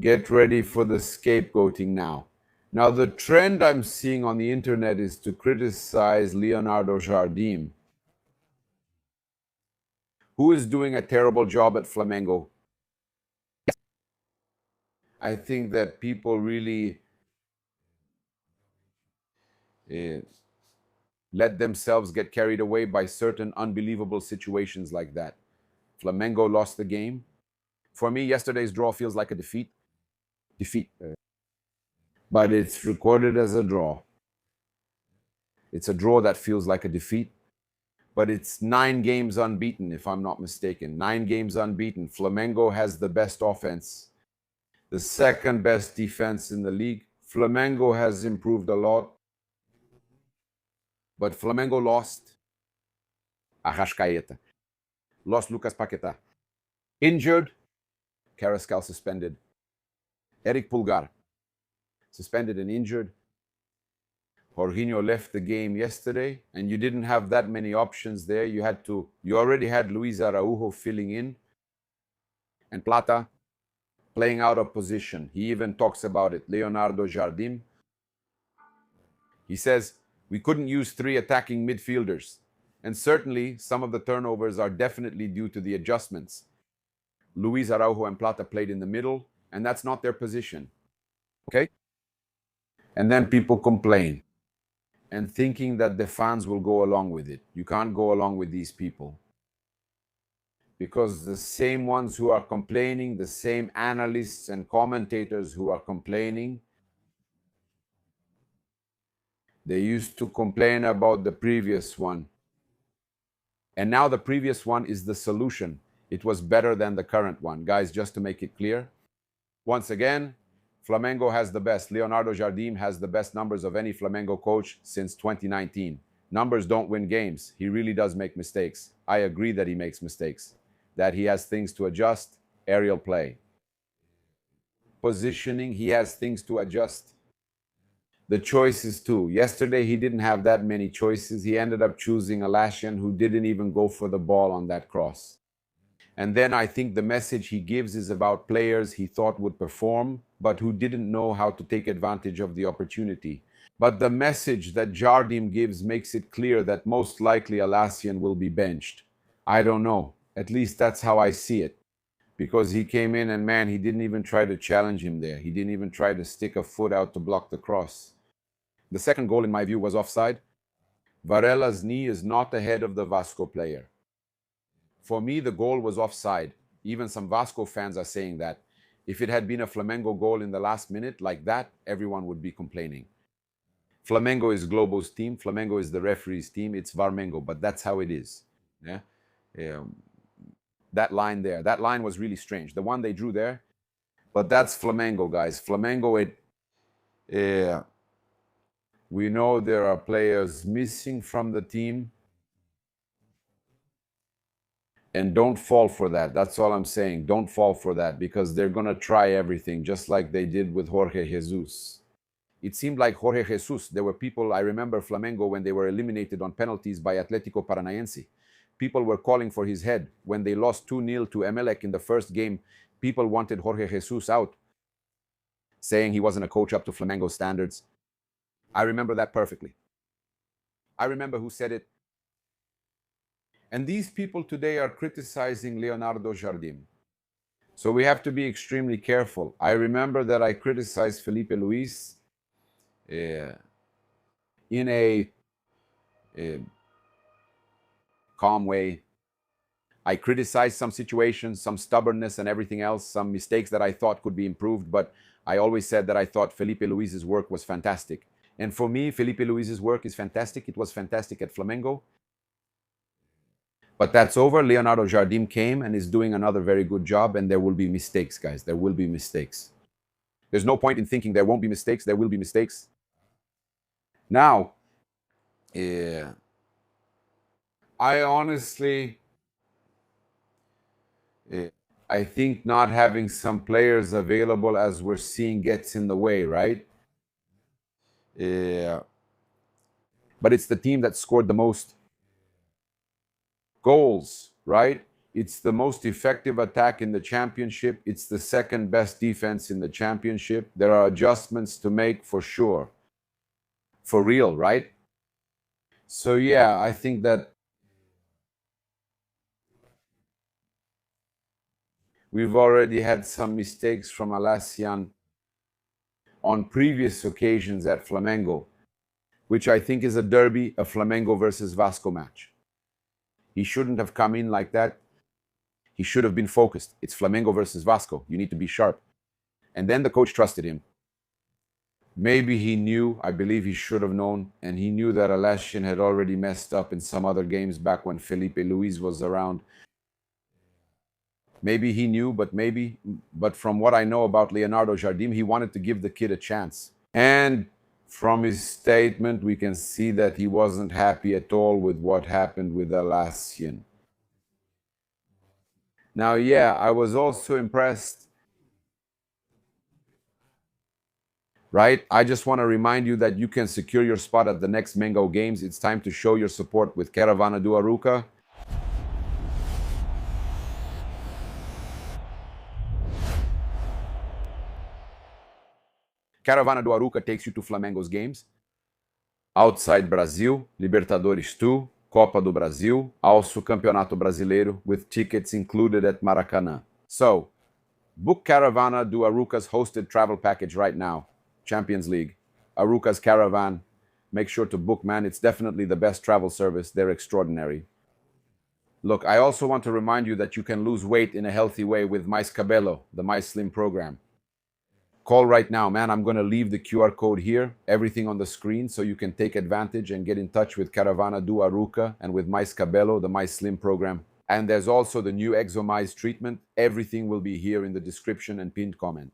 Get ready for the scapegoating now. Now, the trend I'm seeing on the internet is to criticize Leonardo Jardim, who is doing a terrible job at Flamengo. I think that people really uh, let themselves get carried away by certain unbelievable situations like that. Flamengo lost the game. For me, yesterday's draw feels like a defeat. Defeat. But it's recorded as a draw. It's a draw that feels like a defeat. But it's 9 games unbeaten, if I'm not mistaken. 9 games unbeaten. Flamengo has the best offense, the second best defense in the league. Flamengo has improved a lot. But Flamengo lost Arrascaeta, lost Lucas Paquetá, injured, Carrascal suspended, Eric Pulgar suspended and injured. Jorginho left the game yesterday, and you didn't have that many options there. You already had Luis Araujo filling in, and Plata playing out of position. He even talks about it. Leonardo Jardim. He says, we couldn't use 3 attacking midfielders. And certainly, some of the turnovers are definitely due to the adjustments. Luis Araujo and Plata played in the middle, and that's not their position. Okay? And then people complain, and thinking that the fans will go along with it. You can't go along with these people. Because the same ones who are complaining, the same analysts and commentators who are complaining, they used to complain about the previous one. And now the previous one is the solution. It was better than the current one. Guys, just to make it clear, once again, Flamengo has the best. Leonardo Jardim has the best numbers of any Flamengo coach since 2019. Numbers don't win games. He really does make mistakes. I agree that he makes mistakes, that he has things to adjust. Aerial play, positioning, he has things to adjust. The choices too. Yesterday, he didn't have that many choices. He ended up choosing a Lashian who didn't even go for the ball on that cross. And then I think the message he gives is about players he thought would perform, but who didn't know how to take advantage of the opportunity. But the message that Jardim gives makes it clear that most likely a Lashian will be benched. I don't know. At least that's how I see it. Because he came in and, man, he didn't even try to challenge him there. He didn't even try to stick a foot out to block the cross. The second goal, in my view, was offside. Varela's knee is not ahead of the Vasco player. For me, the goal was offside. Even some Vasco fans are saying that. If it had been a Flamengo goal in the last minute like that, everyone would be complaining. Flamengo is Globo's team. Flamengo is the referee's team. It's Varmengo, but that's how it is. Yeah? That line there, that line was really strange. The one they drew there, but that's Flamengo, guys. Flamengo, we know there are players missing from the team. And don't fall for that. That's all I'm saying. Don't fall for that, because they're going to try everything, just like they did with Jorge Jesus. It seemed like Jorge Jesus, there were people, I remember Flamengo when they were eliminated on penalties by Atlético Paranaense. People were calling for his head. When they lost 2-0 to Emelec in the first game, people wanted Jorge Jesus out, saying he wasn't a coach up to Flamengo standards. I remember that perfectly. I remember who said it. And these people today are criticizing Leonardo Jardim. So we have to be extremely careful. I remember that I criticized Felipe Luis in a calm way. I criticized some situations, some stubbornness and everything else, some mistakes that I thought could be improved, but I always said that I thought Felipe Luis's work was fantastic. And for me, Felipe Luis's work is fantastic. It was fantastic at Flamengo. But that's over. Leonardo Jardim came and is doing another very good job, and there will be mistakes, guys. There will be mistakes. There's no point in thinking there won't be mistakes. There will be mistakes. Now, I honestly, I think not having some players available, as we're seeing, gets in the way, right? But it's the team that scored the most goals, right? It's the most effective attack in the championship. It's the second best defense in the championship. There are adjustments to make for sure. For real, right? So yeah, I think that we've already had some mistakes from Alassian on previous occasions at Flamengo, which I think is a derby, a Flamengo versus Vasco match. He shouldn't have come in like that. He should have been focused. It's Flamengo versus Vasco. You need to be sharp. And then the coach trusted him. Maybe he knew, I believe he should have known, and he knew that Alassian had already messed up in some other games back when Felipe Luis was around. Maybe he knew, but from what I know about Leonardo Jardim, he wanted to give the kid a chance. And from his statement, we can see that he wasn't happy at all with what happened with Alassian. Now, yeah, I was also impressed, right? I just want to remind you that you can secure your spot at the next Mengo games. It's time to show your support with Caravana do Aruca. Caravana do Aruca takes you to Flamengo's games. Outside Brazil, Libertadores 2, Copa do Brasil, also Campeonato Brasileiro, with tickets included at Maracanã. So, book Caravana do Aruca's hosted travel package right now. Champions League, Aruca's Caravan. Make sure to book, man. It's definitely the best travel service. They're extraordinary. Look, I also want to remind you that you can lose weight in a healthy way with Mais Cabello, the My Slim program. Call right now, man. I'm going to leave the QR code here, everything on the screen, so you can take advantage and get in touch with Caravana do Aruca and with Mais Cabello, the My Slim program. And there's also the new Exomise treatment. Everything will be here in the description and pinned comment.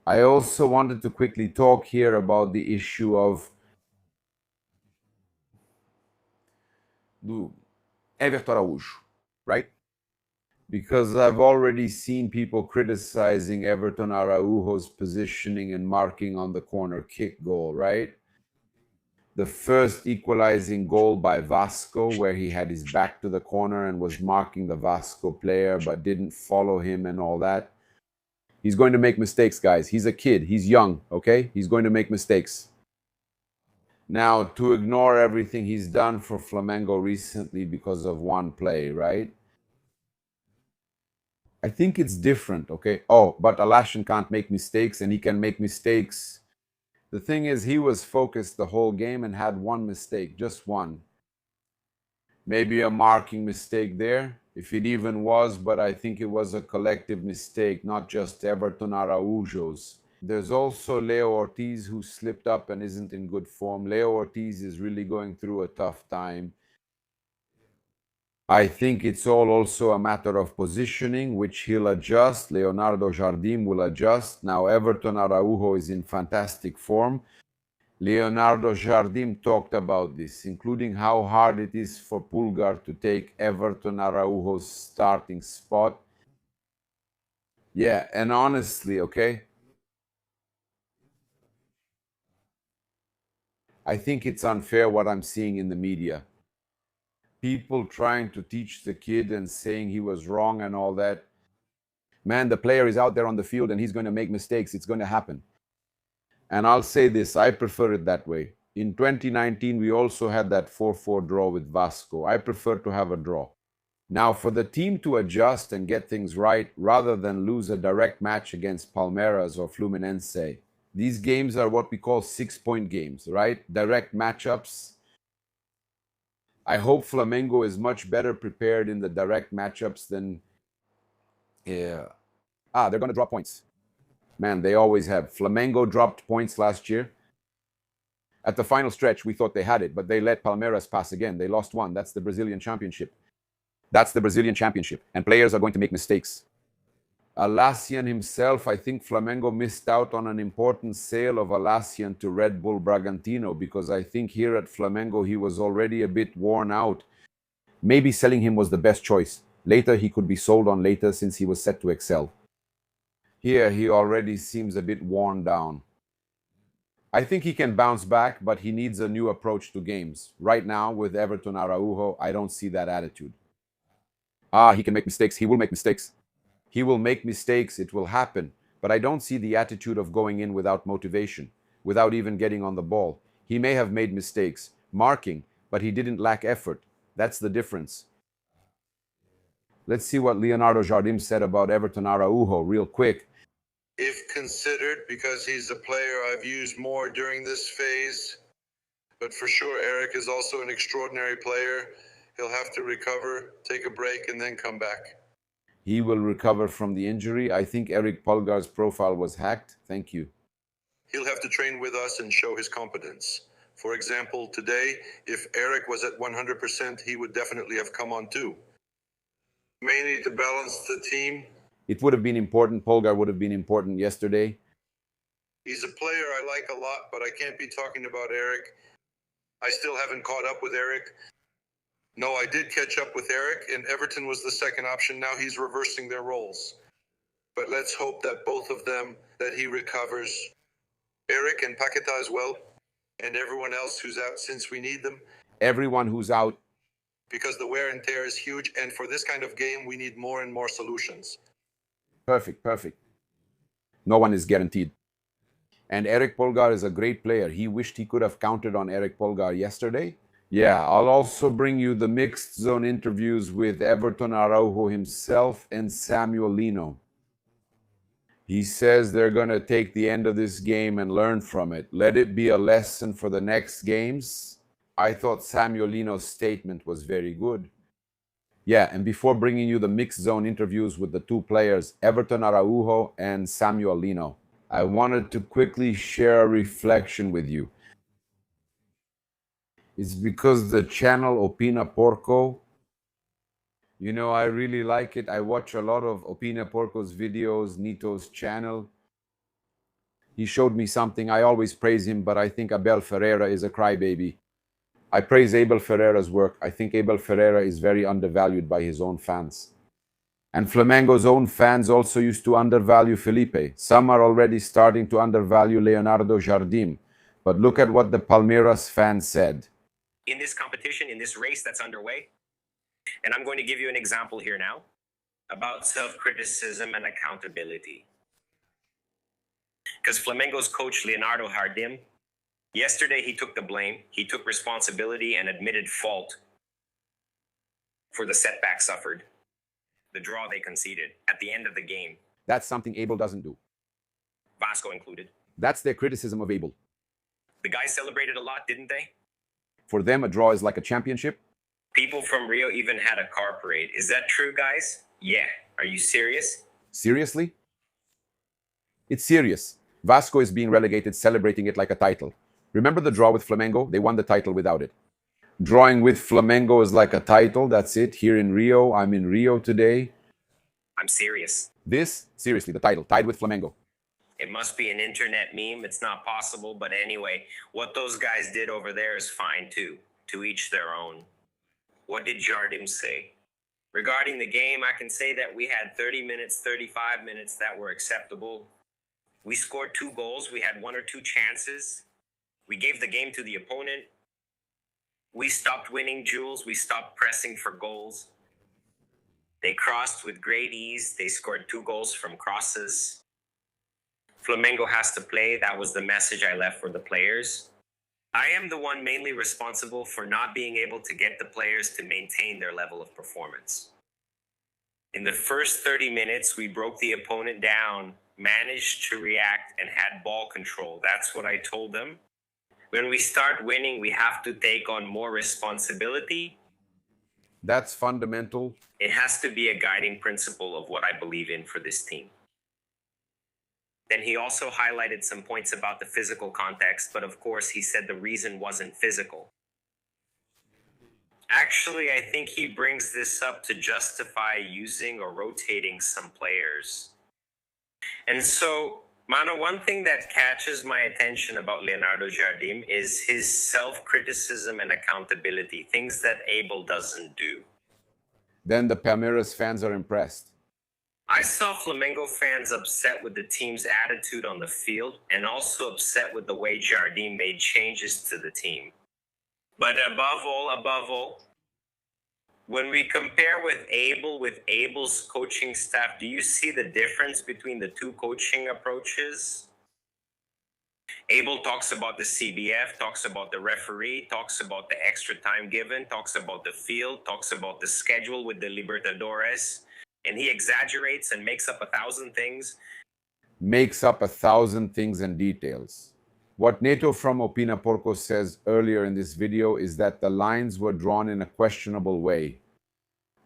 I also wanted to quickly talk here about the issue of do Everton Araujo, right? Because I've already seen people criticizing Everton Araujo's positioning and marking on the corner kick goal, right? The first equalizing goal by Vasco, where he had his back to the corner and was marking the Vasco player but didn't follow him and all that. He's going to make mistakes, guys. He's a kid. He's young, okay? He's going to make mistakes. Now, to ignore everything he's done for Flamengo recently because of one play, right? I think it's different, okay? Oh, but Alassian can't make mistakes and he can make mistakes. The thing is, he was focused the whole game and had one mistake, just one. Maybe a marking mistake there, if it even was, but I think it was a collective mistake, not just Everton Araujo's. There's also Leo Ortiz, who slipped up and isn't in good form. Leo Ortiz is really going through a tough time. I think it's all also a matter of positioning, which he'll adjust. Leonardo Jardim will adjust. Now, Everton Araujo is in fantastic form. Leonardo Jardim talked about this, including how hard it is for Pulgar to take Everton Araujo's starting spot. Yeah, and honestly, okay, I think it's unfair what I'm seeing in the media. People trying to teach the kid and saying he was wrong and all that. Man, the player is out there on the field and he's going to make mistakes. It's going to happen. And I'll say this, I prefer it that way. In 2019, we also had that 4-4 draw with Vasco. I prefer to have a draw. Now, for the team to adjust and get things right, rather than lose a direct match against Palmeiras or Fluminense, these games are what we call 6-point games, right? Direct matchups. I hope Flamengo is much better prepared in the direct matchups than... they're going to drop points. Man, they always have. Flamengo dropped points last year. At the final stretch, we thought they had it, but they let Palmeiras pass again. They lost one. That's the Brazilian Championship. That's the Brazilian Championship. And players are going to make mistakes. Alassian himself, I think Flamengo missed out on an important sale of Alassian to Red Bull Bragantino, because I think here at Flamengo he was already a bit worn out. Maybe selling him was the best choice. Later he could be sold on later since he was set to excel. Here he already seems a bit worn down. I think he can bounce back, but he needs a new approach to games. Right now, with Everton Araujo, I don't see that attitude. He can make mistakes. He will make mistakes. He will make mistakes. It will happen. But I don't see the attitude of going in without motivation, without even getting on the ball. He may have made mistakes, marking, but he didn't lack effort. That's the difference. Let's see what Leonardo Jardim said about Everton Araujo real quick. If considered, because he's a player I've used more during this phase, but for sure Eric is also an extraordinary player. He'll have to recover, take a break, and then come back. He will recover from the injury. I think Eric Pulgar's profile was hacked. Thank you. He'll have to train with us and show his competence. For example, today, if Eric was at 100%, he would definitely have come on too. Mainly to balance the team. It would have been important. Pulgar would have been important yesterday. He's a player I like a lot, but I can't be talking about Eric. I still haven't caught up with Eric. No, I did catch up with Eric, and Everton was the second option. Now he's reversing their roles. But let's hope that both of them, that he recovers. Eric and Paquetá as well, and everyone else who's out since we need them. Everyone who's out. Because the wear and tear is huge, and for this kind of game, we need more and more solutions. Perfect. No one is guaranteed. And Eric Pulgar is a great player. He wished he could have counted on Eric Pulgar yesterday. Yeah, I'll also bring you the mixed zone interviews with Everton Araujo himself and Samuel Lino. He says they're going to take the end of this game and learn from it. Let it be a lesson for the next games. I thought Samuel Lino's statement was very good. Yeah, and before bringing you the mixed zone interviews with the two players, Everton Araujo and Samuel Lino, I wanted to quickly share a reflection with you. It's because the channel Opina Porco, I really like it. I watch a lot of Opina Porco's videos, Nito's channel. He showed me something. I always praise him, but I think Abel Ferreira is a crybaby. I praise Abel Ferreira's work. I think Abel Ferreira is very undervalued by his own fans. And Flamengo's own fans also used to undervalue Felipe. Some are already starting to undervalue Leonardo Jardim. But look at what the Palmeiras fans said. In this competition, in this race that's underway, and I'm going to give you an example here now about self-criticism and accountability. Because Flamengo's coach, Leonardo Jardim, yesterday he took the blame, he took responsibility and admitted fault for the setback suffered, the draw they conceded at the end of the game. That's something Abel doesn't do. Vasco included. That's their criticism of Abel. The guys celebrated a lot, didn't they? For them, a draw is like a championship. People from Rio even had a car parade. Is that true, guys? Yeah. Are you serious? Seriously? It's serious. Vasco is being relegated, celebrating it like a title. Remember the draw with Flamengo? They won the title without it. Drawing with Flamengo is like a title. That's it. Here in Rio. I'm in Rio today. I'm serious. This, seriously, the title, tied with Flamengo. It must be an internet meme. It's not possible. But anyway, what those guys did over there is fine too. To each their own. What did Jardim say? Regarding the game, I can say that we had 30 minutes, 35 minutes that were acceptable. We scored 2 goals. We had 1 or 2 chances. We gave the game to the opponent. We stopped winning duels. We stopped pressing for goals. They crossed with great ease. They scored 2 goals from crosses. Flamengo has to play. That was the message I left for the players. I am the one mainly responsible for not being able to get the players to maintain their level of performance. In the first 30 minutes, we broke the opponent down, managed to react, and had ball control. That's what I told them. When we start winning, we have to take on more responsibility. That's fundamental. It has to be a guiding principle of what I believe in for this team. Then he also highlighted some points about the physical context, but of course he said the reason wasn't physical. Actually, I think he brings this up to justify using or rotating some players. And so, Mano, one thing that catches my attention about Leonardo Jardim is his self-criticism and accountability, things that Abel doesn't do. Then the Palmeiras fans are impressed. I saw Flamengo fans upset with the team's attitude on the field and also upset with the way Jardim made changes to the team. But above all, When we compare with Abel's coaching staff, do you see the difference between the two coaching approaches? Abel talks about the CBF, talks about the referee, talks about the extra time given, talks about the field, talks about the schedule with the Libertadores, and he exaggerates and makes up 1,000 things. Makes up 1,000 things and details. What Neto from Opina Porco says earlier in this video is that the lines were drawn in a questionable way.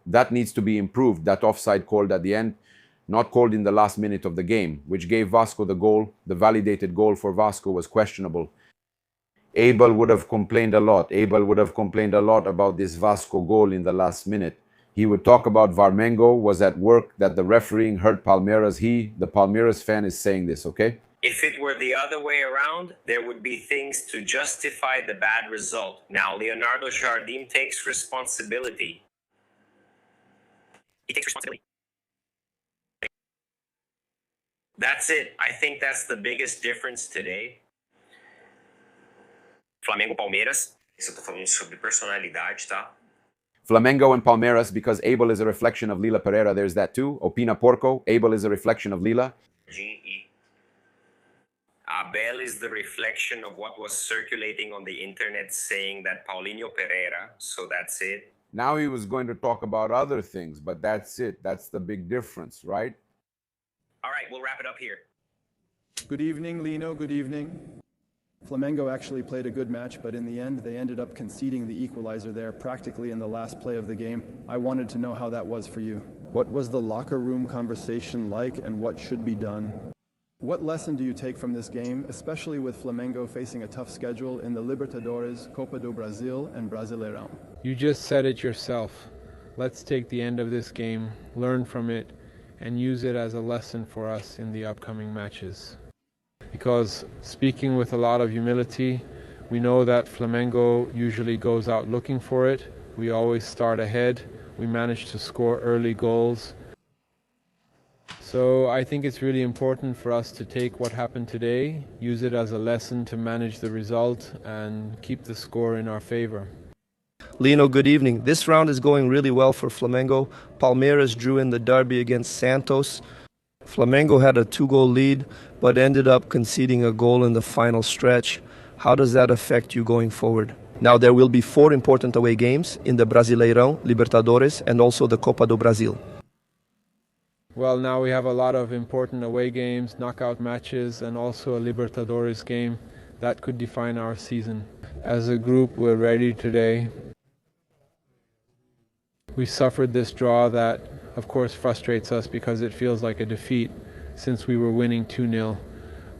That needs to be improved. That offside called at the end, not called in the last minute of the game, which gave Vasco the goal. The validated goal for Vasco was questionable. Abel would have complained a lot. Abel would have complained a lot about this Vasco goal in the last minute. He would talk about Flamengo was at work, that the refereeing hurt Palmeiras. The Palmeiras fan is saying this, okay? If it were the other way around, there would be things to justify the bad result. Now, Leonardo Jardim takes responsibility. He takes responsibility. That's it. I think that's the biggest difference today. Flamengo, Palmeiras. Isso eu tô falando sobre personalidade, tá? Flamengo and Palmeiras, because Abel is a reflection of Lila Pereira, there's that too. Opina Porco, Abel is a reflection of Lila. Abel is the reflection of what was circulating on the internet saying that Paulinho Pereira, so that's it. Now he was going to talk about other things, but that's it. That's the big difference, right? All right, we'll wrap it up here. Good evening, Lino. Good evening. Flamengo actually played a good match, but in the end, they ended up conceding the equalizer there practically in the last play of the game. I wanted to know how that was for you. What was the locker room conversation like, and what should be done? What lesson do you take from this game, especially with Flamengo facing a tough schedule in the Libertadores, Copa do Brasil, and Brasileirão? You just said it yourself. Let's take the end of this game, learn from it, and use it as a lesson for us in the upcoming matches. Because speaking with a lot of humility, we know that Flamengo usually goes out looking for it. We always start ahead. We manage to score early goals. So I think it's really important for us to take what happened today, use it as a lesson to manage the result and keep the score in our favor. Lino, good evening. This round is going really well for Flamengo. Palmeiras drew in the derby against Santos. Flamengo had a 2-goal lead, but ended up conceding a goal in the final stretch. How does that affect you going forward? Now there will be 4 important away games in the Brasileirão, Libertadores, and also the Copa do Brasil. Well, now we have a lot of important away games, knockout matches, and also a Libertadores game. That could define our season. As a group, we're ready today. We suffered this draw that, of course, frustrates us because it feels like a defeat since we were winning 2-0,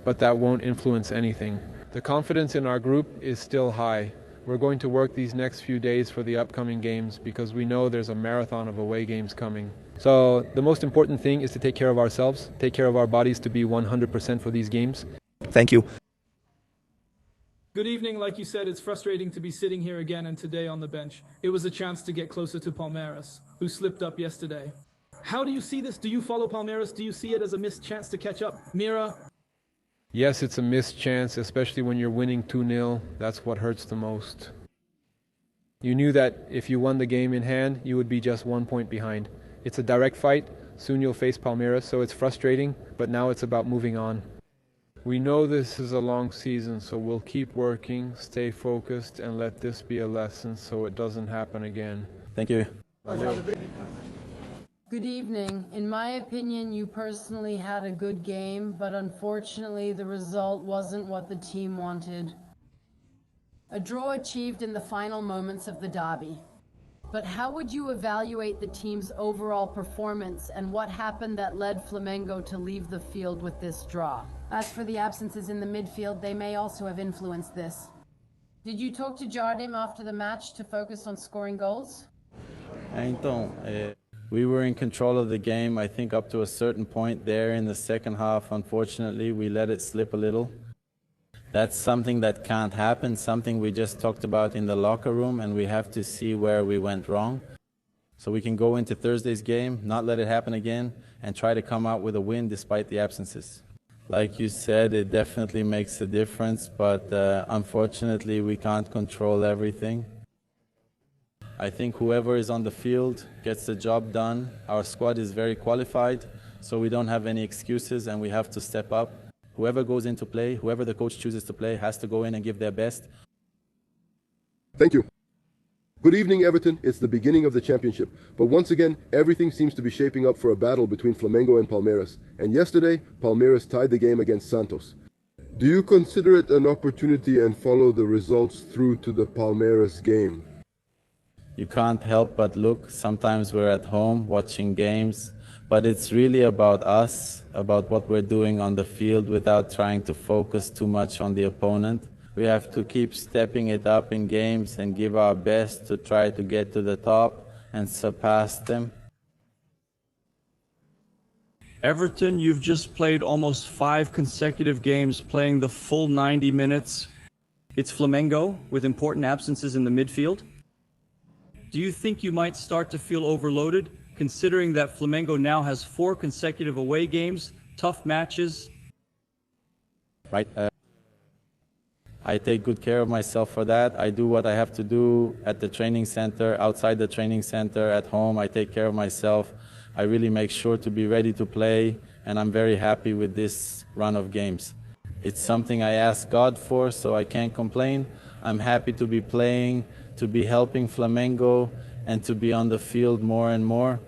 but that won't influence anything. The confidence in our group is still high. We're going to work these next few days for the upcoming games because we know there's a marathon of away games coming. So the most important thing is to take care of ourselves, take care of our bodies to be 100% for these games. Thank you. Good evening. Like you said, it's frustrating to be sitting here again and today on the bench. It was a chance to get closer to Palmeiras, who slipped up yesterday. How do you see this? Do you follow Palmeiras? Do you see it as a missed chance to catch up? Mira? Yes, it's a missed chance, especially when you're winning 2-0. That's what hurts the most. You knew that if you won the game in hand, you would be just 1 point behind. It's a direct fight. Soon you'll face Palmeiras, so it's frustrating, but now it's about moving on. We know this is a long season, so we'll keep working, stay focused, and let this be a lesson so it doesn't happen again. Thank you. Good evening. In my opinion, you personally had a good game, but unfortunately the result wasn't what the team wanted. A draw achieved in the final moments of the derby. But how would you evaluate the team's overall performance and what happened that led Flamengo to leave the field with this draw? As for the absences in the midfield, they may also have influenced this. Did you talk to Jardim after the match to focus on scoring goals? We were in control of the game, I think, up to a certain point there in the second half. Unfortunately, we let it slip a little. That's something that can't happen, something we just talked about in the locker room, and we have to see where we went wrong. So we can go into Thursday's game, not let it happen again, and try to come out with a win despite the absences. Like you said, it definitely makes a difference, but unfortunately we can't control everything. I think whoever is on the field gets the job done. Our squad is very qualified, so we don't have any excuses and we have to step up. Whoever goes into play, whoever the coach chooses to play, has to go in and give their best. Thank you. Good evening, Everton. It's the beginning of the championship, but once again, everything seems to be shaping up for a battle between Flamengo and Palmeiras. And yesterday, Palmeiras tied the game against Santos. Do you consider it an opportunity and follow the results through to the Palmeiras game? You can't help but look. Sometimes we're at home watching games, but it's really about us, about what we're doing on the field without trying to focus too much on the opponent. We have to keep stepping it up in games and give our best to try to get to the top and surpass them. Everton, you've just played almost 5 consecutive games playing the full 90 minutes. It's Flamengo with important absences in the midfield. Do you think you might start to feel overloaded, considering that Flamengo now has 4 consecutive away games, tough matches? Right. I take good care of myself for that. I do what I have to do at the training center, outside the training center, at home. I take care of myself. I really make sure to be ready to play, and I'm very happy with this run of games. It's something I ask God for, so I can't complain. I'm happy to be playing, to be helping Flamengo, and to be on the field more and more.